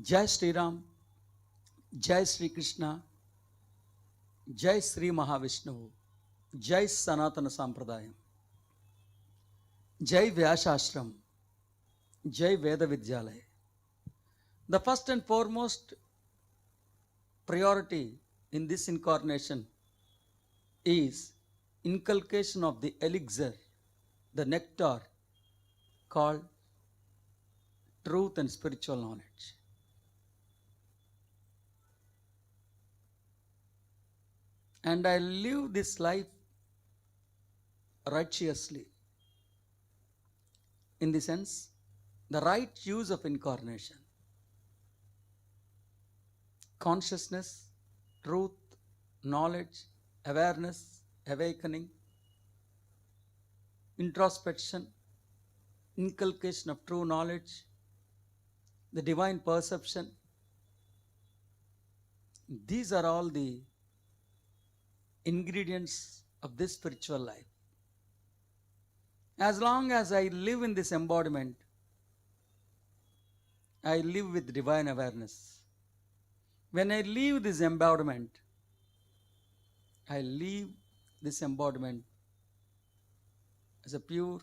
Jai Sri Ram, Jai Sri Krishna, Jai Sri Mahavishnu, Jai Sanatana Sampradayam, Jai Vyasashram, Jai Veda Vidyalaya. The first and foremost priority in this incarnation is inculcation of the elixir, the nectar called truth and spiritual knowledge. And I live this life righteously. In the sense, the right use of incarnation. Consciousness, truth, knowledge, awareness, awakening, introspection, inculcation of true knowledge, the divine perception. These are all the ingredients of this spiritual life. As long as I live in this embodiment, I live with divine awareness. When I leave this embodiment, I leave this embodiment as a pure,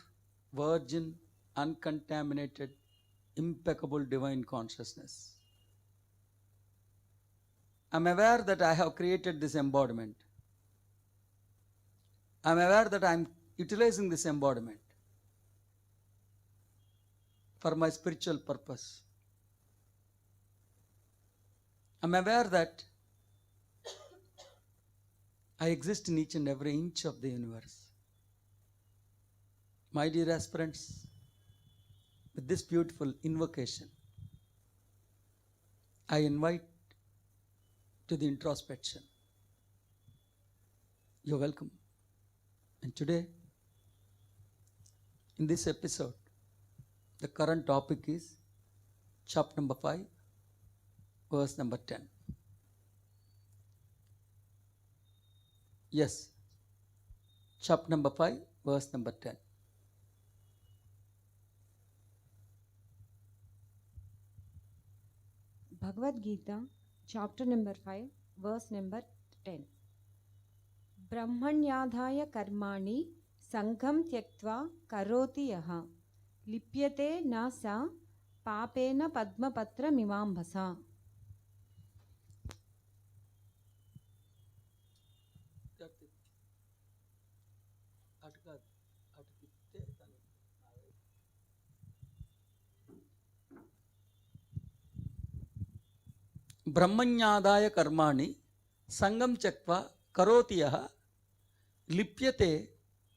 virgin, uncontaminated, impeccable divine consciousness. I am aware that I have created this embodiment. I am aware that I am utilizing this embodiment for my spiritual purpose. I am aware that I exist in each and every inch of the universe. My dear aspirants, with this beautiful invocation, I invite to the introspection. You're welcome. And today, in this episode, the current topic is chapter number 5, verse number 10. Yes, chapter number 5, verse number 10. Bhagavath Geetha, chapter number 5, verse number 10. Brahmanyadhaya karmani sangham tyaktva karoti yaha lipyate na sa papena padmapatra mimambasa. Brahmanyadaya karmani sangam chakva karoti yaha lipyate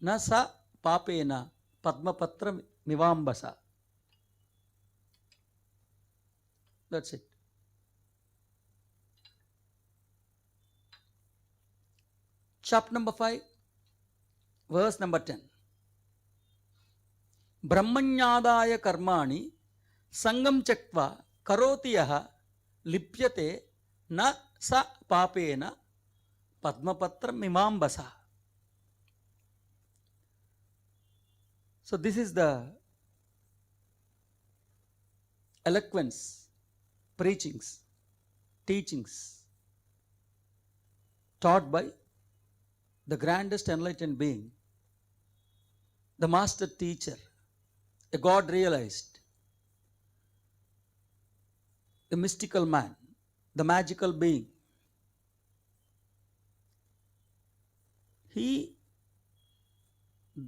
na sa papena padmapatra mivambasa. That's it. Chapter number 5, verse number 10. Brahmanyadaya karmani sangam chakva karoti yaha lipyate na sa papena padmapatra mimambasa. So this is the eloquence, preachings, teachings taught by the grandest enlightened being, the master teacher, a God realized, the mystical man, the magical being.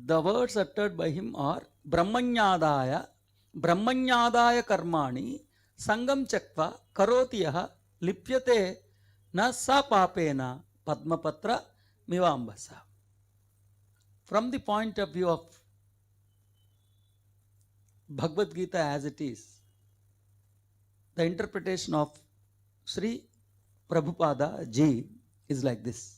The words uttered by him are Brahmanyadaya karmani sangam chakva karoti yaha lipyate na sa papena padmapatra mivambasa. From the point of view of Bhagavad Geetha as it is, the interpretation of Sri Prabhupada Ji is like this.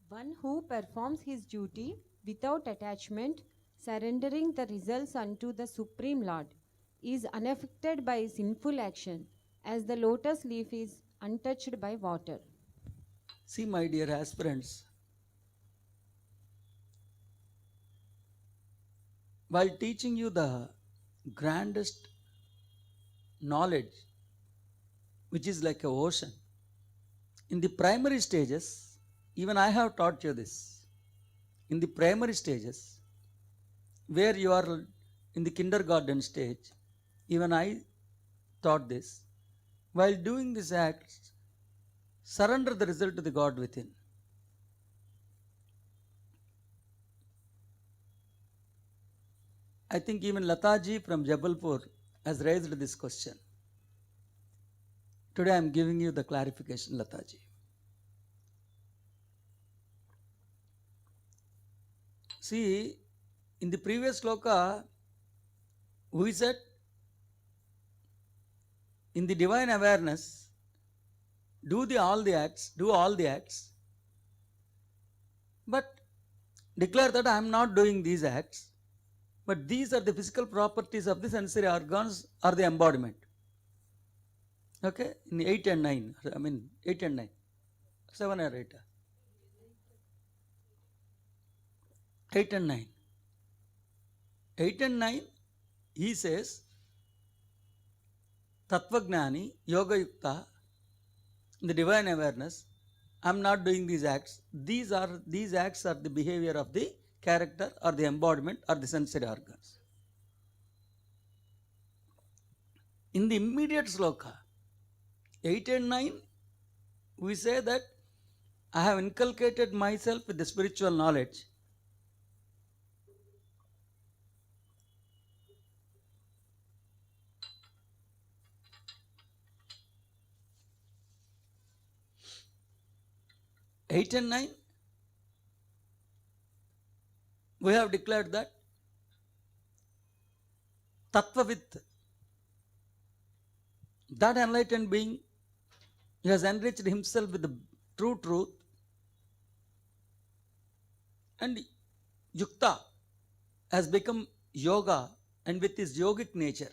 One who performs his duty without attachment, surrendering the results unto the Supreme Lord, is unaffected by sinful action, as the lotus leaf is untouched by water. See, my dear aspirants, while teaching you the grandest knowledge, which is like an ocean, in the primary stages, even I have taught you this. In the primary stages, where you are in the kindergarten stage, even I taught this. While doing this act, surrender the result to the God within. I think even Lataji from Jabalpur has raised this question. Today I am giving you the clarification, Lataji. See, in the previous sloka, we said, in the divine awareness, do all the acts, but declare that I am not doing these acts, but these are the physical properties of the sensory organs or the embodiment. Okay, in 8 and 9, 8 and 9, 7 or 8. 8 and 9. 8 and 9, he says, Tattvajnani, Yoga Yukta, in the divine awareness, I am not doing these acts. These acts are the behavior of the character or the embodiment or the sensory organs. In the immediate sloka, 8 and 9, we say that I have inculcated myself with the spiritual knowledge. Eight and 9, we have declared that Tattvavit, that enlightened being, he has enriched himself with the true truth, and Yukta has become yoga, and with his yogic nature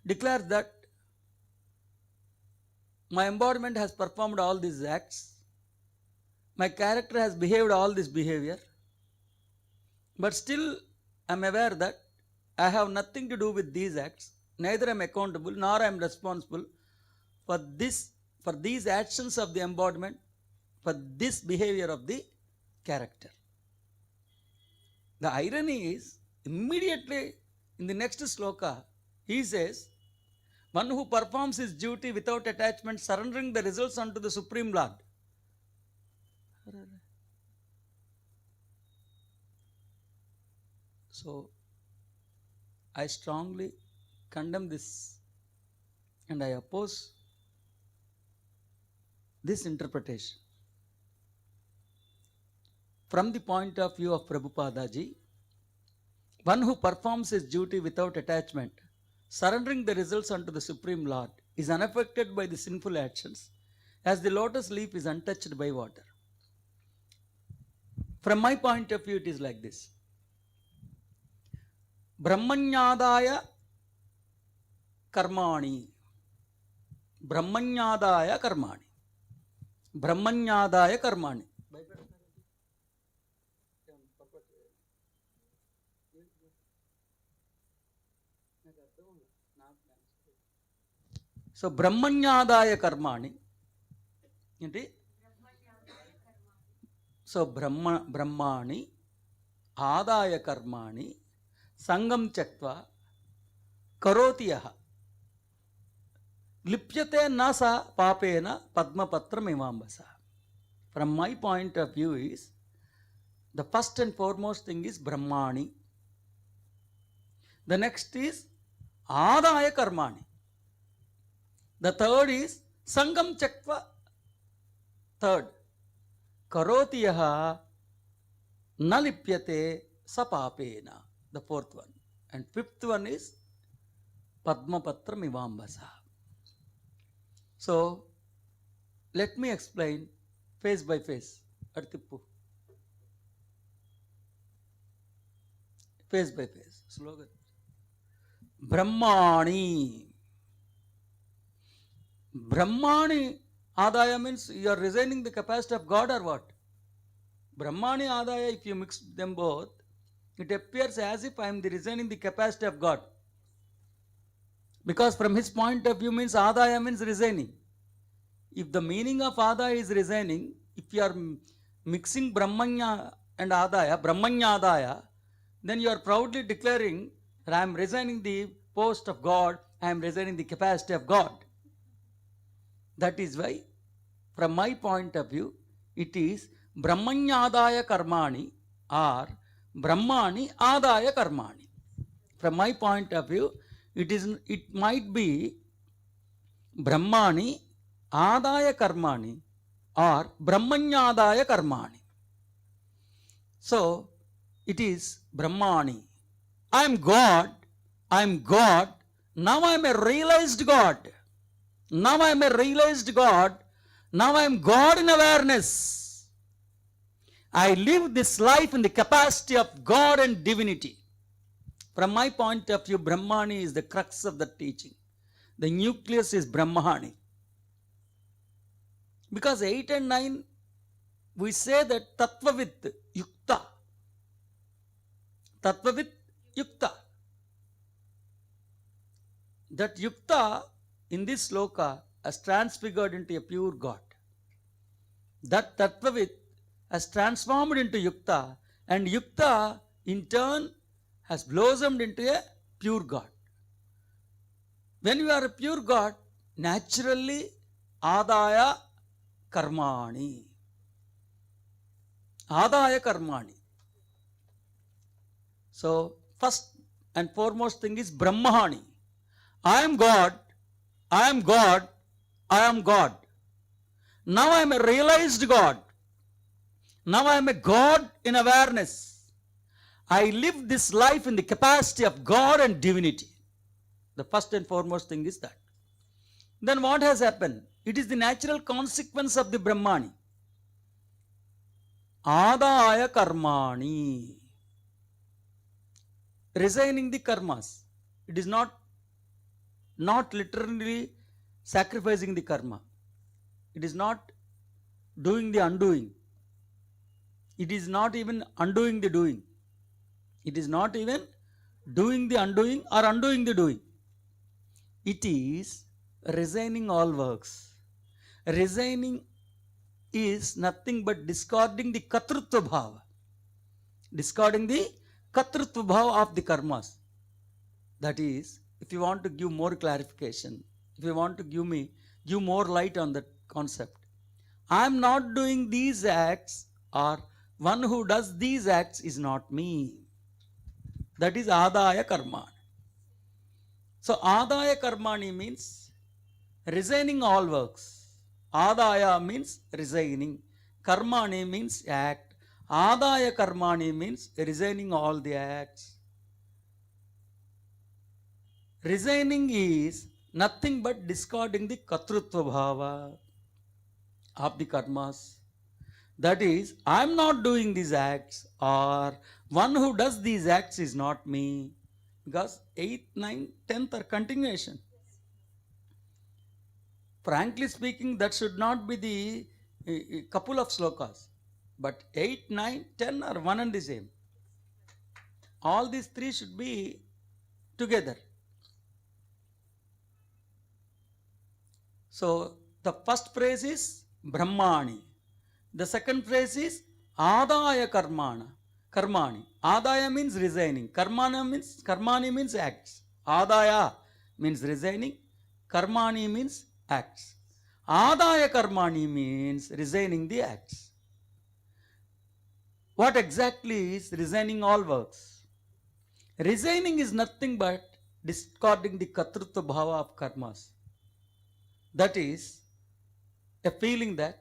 declares that my embodiment has performed all these acts, my character has behaved all this behavior, but still I am aware that I have nothing to do with these acts, neither I am accountable nor I am responsible for these actions of the embodiment, for this behavior of the character. The irony is, immediately in the next sloka, he says, one who performs his duty without attachment, surrendering the results unto the Supreme Lord. So, I strongly condemn this and I oppose this interpretation. From the point of view of Prabhupada-ji, one who performs his duty without attachment, surrendering the results unto the Supreme Lord, is unaffected by the sinful actions, as the lotus leaf is untouched by water. From my point of view, it is like this. Brahmanyadaya karmani. Brahmanyadaya karmani. Brahmanyadaya karmani. So, Brahmanyadaya karmani. So, Brahmani adaya karmani sangam chaktva karotiyaha lipyate nasa papena padmapatram imambasa. From my point of view is, the first and foremost thing is Brahmani. The next is adaya karmani. The third is sangam chaktva. Third, karotiyaha nalipyate sapapena. The fourth one. And fifth one is padmapatram ivambasa. So, let me explain face by face. Artippu. Face by face. Slogan. Brahmani. Brahmani adaya means you are resigning the capacity of God or what? Brahmani adaya, if you mix them both, It appears as if I am resigning the capacity of God. Because from his point of view means adaya means resigning. If the meaning of adaya is resigning, if you are mixing Brahmanya and adaya, Brahmanya adaya, then you are proudly declaring that I am resigning the post of God, I am resigning the capacity of God. That is why, from my point of view, it is Brahmanyadaya karmani or Brahmani adaya karmani. From my point of view, it might be Brahmani adaya karmani or Brahmanyadaya karmani. So, it is Brahmani. I am God, I am God, now I am a realized God. Now I am a realized God, now I am God in awareness. I live this life in the capacity of God and divinity. From my point of view, Brahmani is the crux of the teaching. The nucleus is Brahmani. Because 8 and 9, we say that Tattvavit Yukta. Tattvavit Yukta. That Yukta in this sloka has transfigured into a pure God. That Tattvavit has transformed into Yukta, and Yukta in turn has blossomed into a pure God. When you are a pure God, naturally adaya karmani. Adaya karmani. So, first and foremost thing is Brahmani. I am God, I am God, I am God. Now I am a realized God. Now I am a God in awareness. I live this life in the capacity of God and divinity. The first and foremost thing is that. Then what has happened? It is the natural consequence of the Brahmani. Adaya karmani. Resigning the karmas. It is not literally sacrificing the karma. It is not doing the undoing. It is not even undoing the doing. It is not even doing the undoing or undoing the doing. It is resigning all works. Resigning is nothing but discarding the katrutva bhava. Discarding the katrutva bhava of the karmas. That is, if you want to give more clarification, if you want to give more light on that concept, I am not doing these acts, or one who does these acts is not me. That is adaya karmani. So adaya karmani means resigning all works. Adaya means resigning. Karmani means act. Adaya karmani means resigning all the acts. Resigning is nothing but discarding the katrutva bhava of the karmas. That is, I am not doing these acts, or one who does these acts is not me. Because 8th, 9th, 10th are continuation. Frankly speaking, that should not be the couple of slokas. But 8, 9, 10 are one and the same. All these three should be together. So, the first phrase is Brahmani. The second phrase is Adaya Karmani. Adaya means resigning. Karmani means acts. Adaya means resigning. Karmani means acts. Adaya Karmani means resigning the acts. What exactly is resigning all works? Resigning is nothing but discarding the katrutva bhava of karmas. That is a feeling that,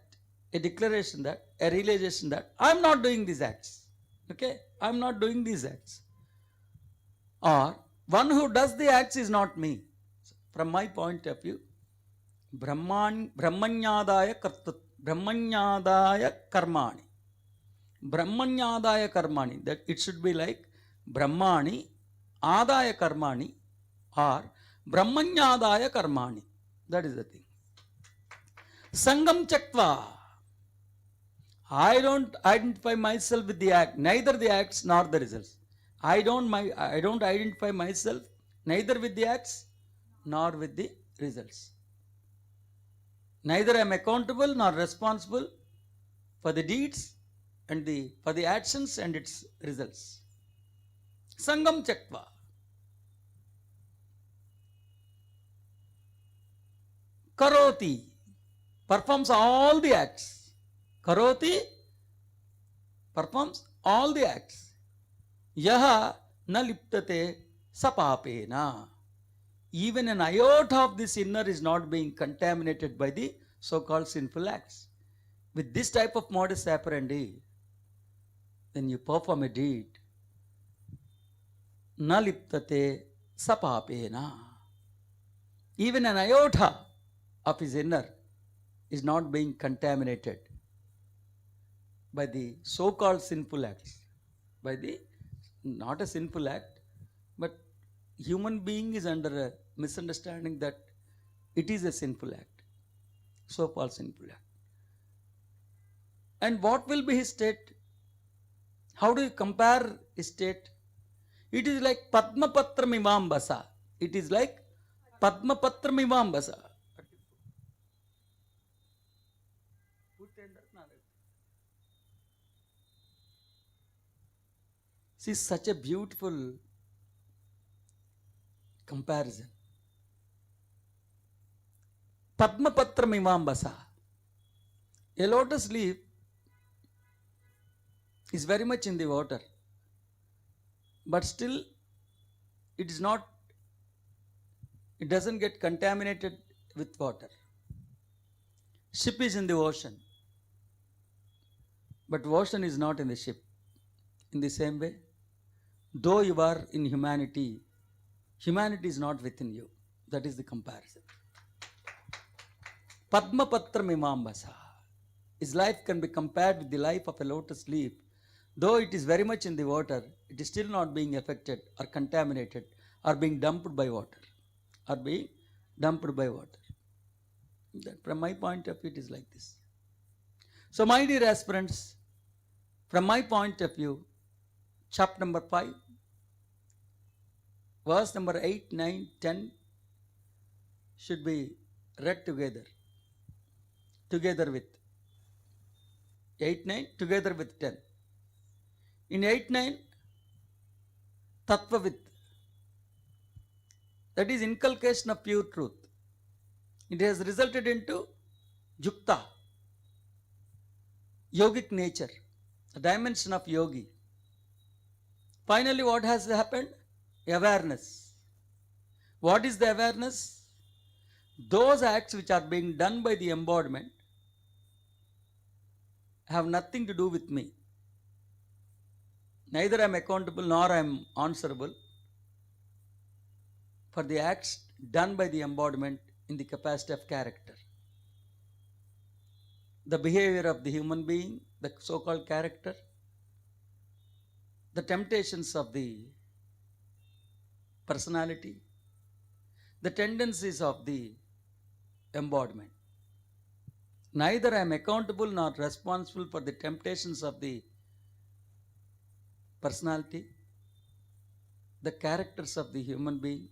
a declaration that, a realization that I am not doing these acts. Okay? I am not doing these acts. Or one who does the acts is not me. From my point of view, Brahmanyadaya karmani. Brahmanyadaya karmani. That it should be like Brahmani adaya karmani or Brahmanyadaya karmani. That is the thing. Sangam Chaktva. I don't identify myself with the act, neither the acts nor the results. I don't identify myself neither with the acts nor with the results. Neither I am accountable nor responsible for the deeds and for the actions and its results. Sangam Chaktva. Karoti performs all the acts. Karoti performs all the acts. Yaha na liptate sapapena. Even an iota of this inner is not being contaminated by the so-called sinful acts. With this type of modus operandi, when you perform a deed, na liptate sapapena. Even an iota of his inner is not being contaminated by the so-called sinful acts. By the, not a sinful act, but human being is under a misunderstanding that it is a sinful act, so-called sinful act. And what will be his state? How do you compare his state? It is like Padmapatram Imambasa. It is like Padmapatram Imambasa. See, such a beautiful comparison. Padmapatram Imambasa. A lotus leaf is very much in the water, but still it doesn't get contaminated with water. Ship is in the ocean, but ocean is not in the ship. In the same way, though you are in humanity, humanity is not within you. That is the comparison. Padmapatram Imambasa. His life can be compared with the life of a lotus leaf. Though it is very much in the water, it is still not being affected or contaminated or being dumped by water. That, from my point of view, it is like this. So, my dear aspirants, from my point of view, chapter number 5, verse number 8, 9, 10 should be read together with 8, 9, together with 10. In 8, 9, Tattva with, that is inculcation of pure truth. It has resulted into Yukta, yogic nature, a dimension of yogi. Finally, what has happened? Awareness. What is the awareness? Those acts which are being done by the embodiment have nothing to do with me. Neither I am accountable nor I am answerable for the acts done by the embodiment in the capacity of character. The behavior of the human being, the so-called character, the temptations of the personality, the tendencies of the embodiment. Neither I am accountable nor responsible for the temptations of the personality, the characters of the human being,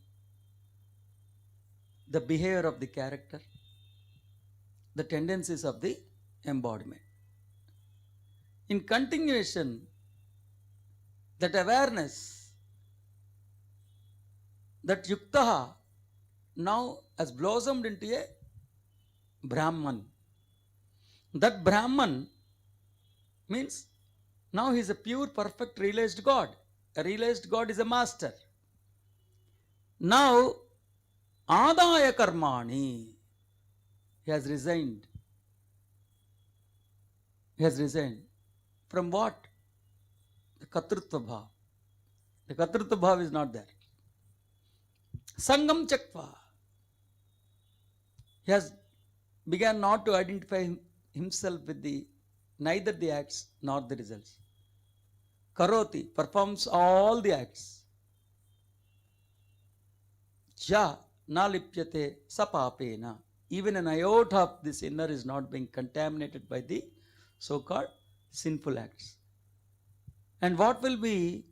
the behavior of the character, the tendencies of the embodiment. In continuation, that awareness, that Yuktaha now has blossomed into a Brahman. That Brahman means now he is a pure, perfect, realized God. A realized God is a master. Now, Adaya Karmani, he has resigned. He has resigned. From what? The Katrutva Bhav. The Katrutva Bhav is not there. Sangam Chaktva. He has began not to identify himself with neither the acts nor the results. Karoti performs all the acts. Ja na lipyate sapapena. Even an iota of this inner is not being contaminated by the so-called sinful acts. And what will be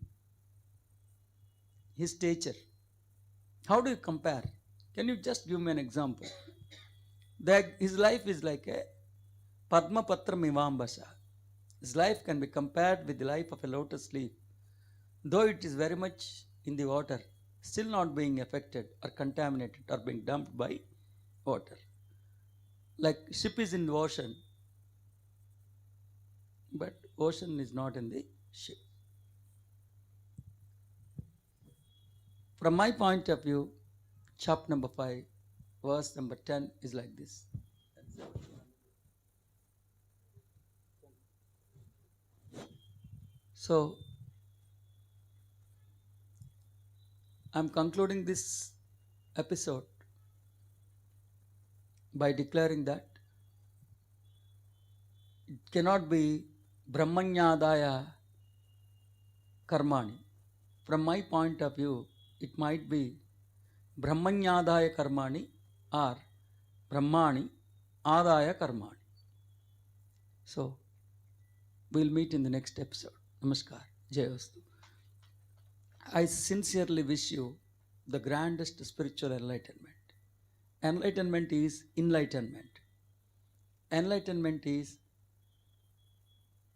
his stature. How do you compare? Can you just give me an example? That his life is like a Padma Patra Mivambasa. His life can be compared with the life of a lotus leaf. Though it is very much in the water, still not being affected or contaminated or being dumped by water. Like ship is in the ocean, but ocean is not in the ship. From my point of view, chapter number 5, verse number 10 is like this. So, I'm concluding this episode by declaring that it cannot be Brahmanyadaya Karmani. From my point of view, it might be Brahmanyadaya Karmani or Brahmani Adaya Karmani. So, we'll meet in the next episode. Namaskar. Jayastu. I sincerely wish you the grandest spiritual enlightenment. Enlightenment is enlightenment. Enlightenment is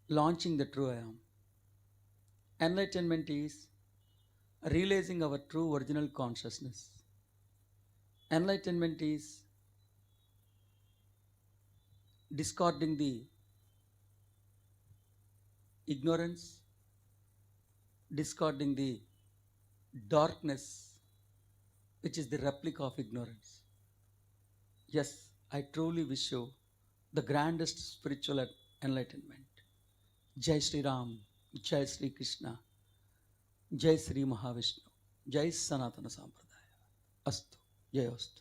launching the true I am. Enlightenment is realizing our true original consciousness. Enlightenment is discarding the ignorance, discarding the darkness, which is the replica of ignorance. Yes, I truly wish you the grandest spiritual enlightenment. Jai Sri Ram, Jai Sri Krishna, Jai Sri Mahavishnu, Jai Sanatana Sampradaya. Astu, Jayostu.